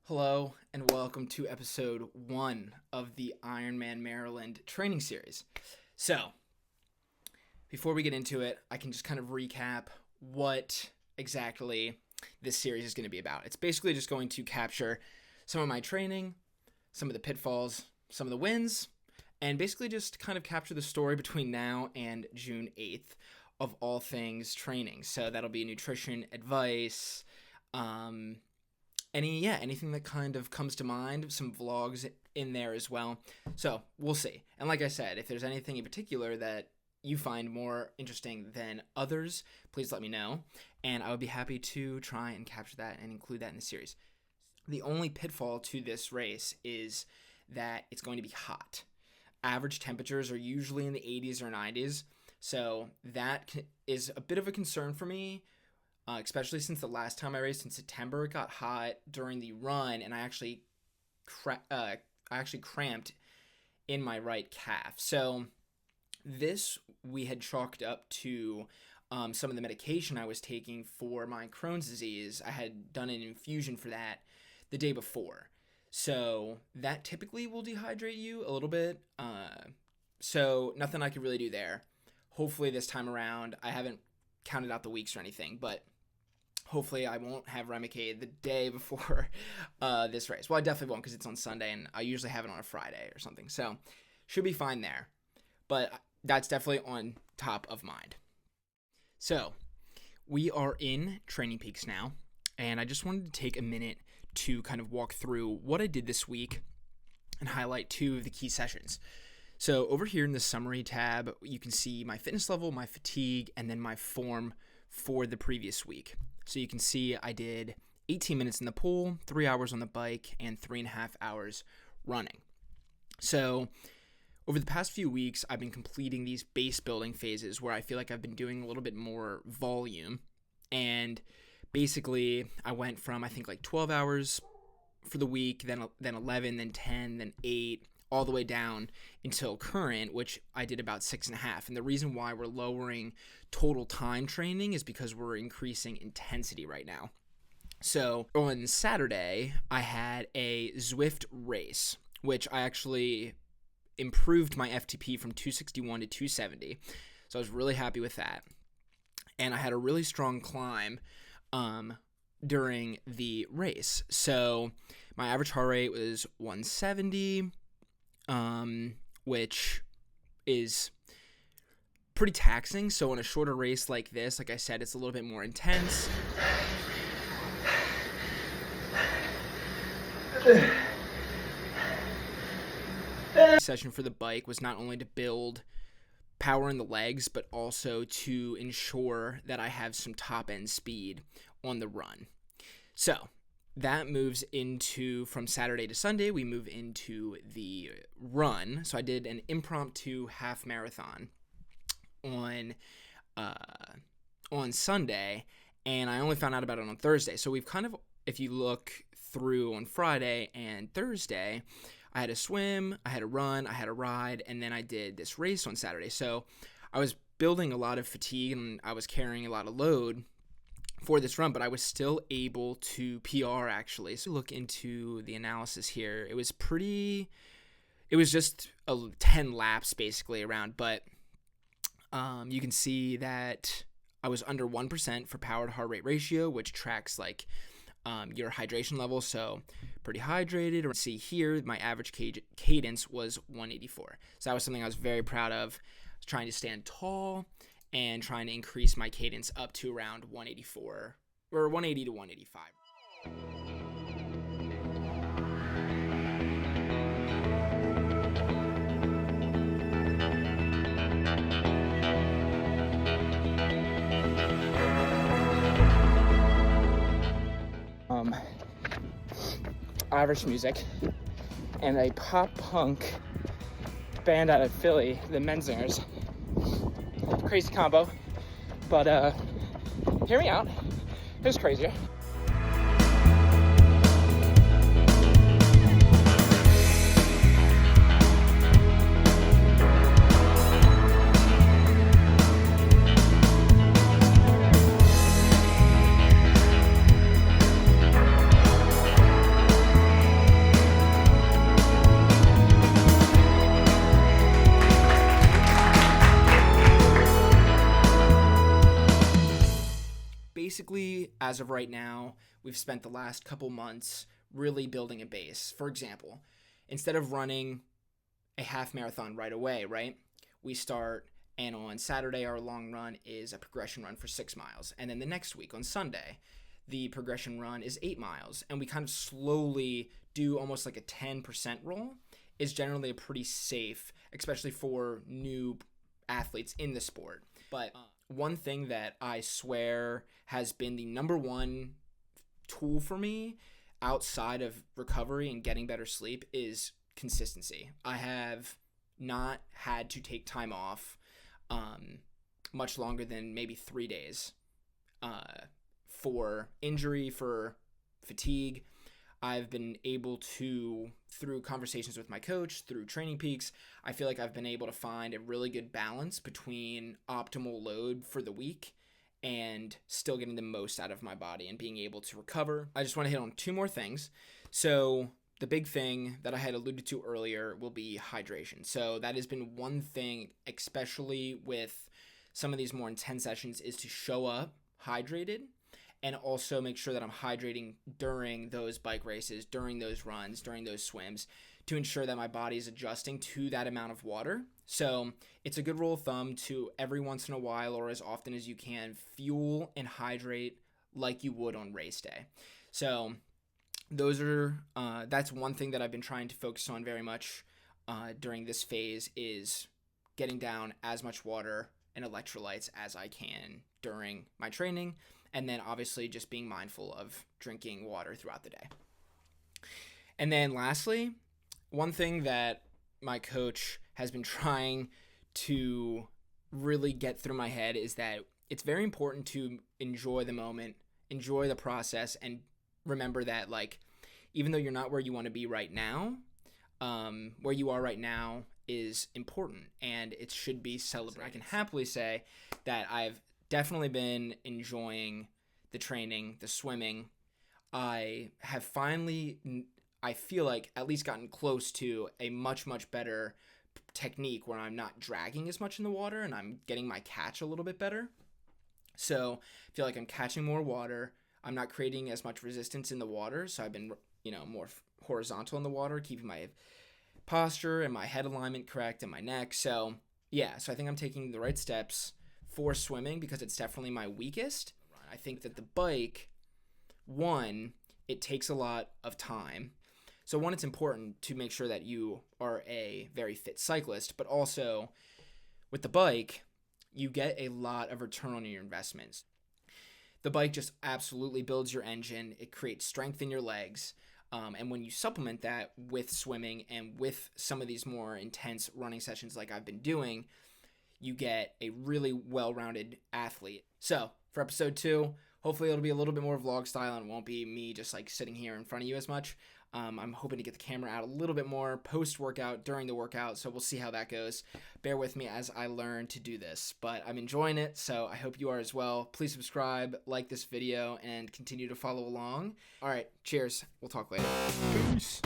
Hello and welcome to episode 1 of the Ironman Maryland training series. So, before we get into it, I can just kind of recap what exactly this series is going to be about. It's basically just going to capture some of my training, some of the pitfalls, some of the wins, and basically just kind of capture the story between now and June 8th of all things training. So that'll be nutrition, advice, anything that kind of comes to mind, some vlogs in there as well. So we'll see. And like I said, if there's anything in particular that you find more interesting than others, please let me know. And I would be happy to try and capture that and include that in the series. The only pitfall to this race is that it's going to be hot. Average temperatures are usually in the 80s or 90s. So that is a bit of a concern for me. Especially since the last time I raced in September, it got hot during the run, and I actually cramped in my right calf. So this we had chalked up to some of the medication I was taking for my Crohn's disease. I had done an infusion for that the day before. So that typically will dehydrate you a little bit. So nothing I could really do there. Hopefully this time around, I haven't counted out the weeks or anything, but hopefully I won't have Remicade the day before this race. Well, I definitely won't because it's on Sunday, and I usually have it on a Friday or something. So should be fine there. But that's definitely on top of mind. So we are in Training Peaks now, and I just wanted to take a minute to kind of walk through what I did this week and highlight 2 of the key sessions. So over here in the summary tab, you can see my fitness level, my fatigue, and then my form for the previous week. So you can see I did 18 minutes in the pool, 3 hours on the bike, and 3.5 hours running. So over the past few weeks, I've been completing these base building phases where I feel like I've been doing a little bit more volume. And basically, I went from, I think, like 12 hours for the week, then 11, then 10, then 8, all the way down until current, which I did about 6.5. And the reason why we're lowering total time training is because we're increasing intensity right now. So on Saturday, I had a Zwift race, which I actually improved my FTP from 261 to 270. So I was really happy with that. And I had a really strong climb during the race. So my average heart rate was 170, which is pretty taxing. So in a shorter race like this, like I said, it's a little bit more intense. Session for the bike was not only to build power in the legs, but also to ensure that I have some top end speed on the run. So that moves into, from Saturday to Sunday, we move into the run. So I did an impromptu half marathon on Sunday, and I only found out about it on Thursday. So we've kind of, if you look through on Friday and Thursday, I had a swim, I had a run, I had a ride, and then I did this race on Saturday. So I was building a lot of fatigue, and I was carrying a lot of load for this run, but I was still able to PR actually. So look into the analysis here. It was just 10 laps basically around, but you can see that I was under 1% for power to heart rate ratio, which tracks like your hydration level. So pretty hydrated. Or see here, my average cadence was 184. So that was something I was very proud of. I was trying to stand tall and trying to increase my cadence up to around 184 or 180 to 185. Irish music and a pop punk band out of Philly, the Menzingers. Crazy combo, but hear me out. It was crazy. basically, as of right now, we've spent the last couple months really building a base. For example, instead of running a half marathon right away, right? We start, and on Saturday, our long run is a progression run for 6 miles. And then the next week, on Sunday, the progression run is 8 miles. And we kind of slowly do almost like a 10% roll. Is generally a pretty safe, especially for new athletes in the sport. But one thing that I swear has been the number one tool for me outside of recovery and getting better sleep is consistency. I have not had to take time off much longer than maybe 3 days for injury, for fatigue. I've been able to, through conversations with my coach, through Training Peaks, I feel like I've been able to find a really good balance between optimal load for the week and still getting the most out of my body and being able to recover. I just want to hit on 2 more things. So the big thing that I had alluded to earlier will be hydration. So that has been one thing, especially with some of these more intense sessions, is to show up hydrated and also make sure that I'm hydrating during those bike races, during those runs, during those swims, to ensure that my body is adjusting to that amount of water. So it's a good rule of thumb to every once in a while, or as often as you can, fuel and hydrate like you would on race day. So that's one thing that I've been trying to focus on very much during this phase, is getting down as much water and electrolytes as I can during my training, and then obviously just being mindful of drinking water throughout the day. And then lastly, one thing that my coach has been trying to really get through my head is that it's very important to enjoy the moment, enjoy the process, and remember that, like, even though you're not where you want to be right now, where you are right now is important, and it should be celebrated. I can happily say that I've definitely been enjoying the training, the swimming. I have finally, I feel like, at least gotten close to a much, much better technique where I'm not dragging as much in the water and I'm getting my catch a little bit better. So I feel like I'm catching more water. I'm not creating as much resistance in the water, so I've been, more horizontal in the water, keeping my posture and my head alignment correct and my neck. So I think I'm taking the right steps for swimming because it's definitely my weakest. I think that the bike, it takes a lot of time. So it's important to make sure that you are a very fit cyclist, but also with the bike, you get a lot of return on your investments. The bike just absolutely builds your engine. It creates strength in your legs. And when you supplement that with swimming and with some of these more intense running sessions like I've been doing, you get a really well-rounded athlete. So for episode 2, hopefully it'll be a little bit more vlog style and won't be me just like sitting here in front of you as much. I'm hoping to get the camera out a little bit more post-workout, during the workout, so we'll see how that goes. Bear with me as I learn to do this, but I'm enjoying it, so I hope you are as well. Please subscribe, like this video, and continue to follow along. All right, cheers. We'll talk later. Peace.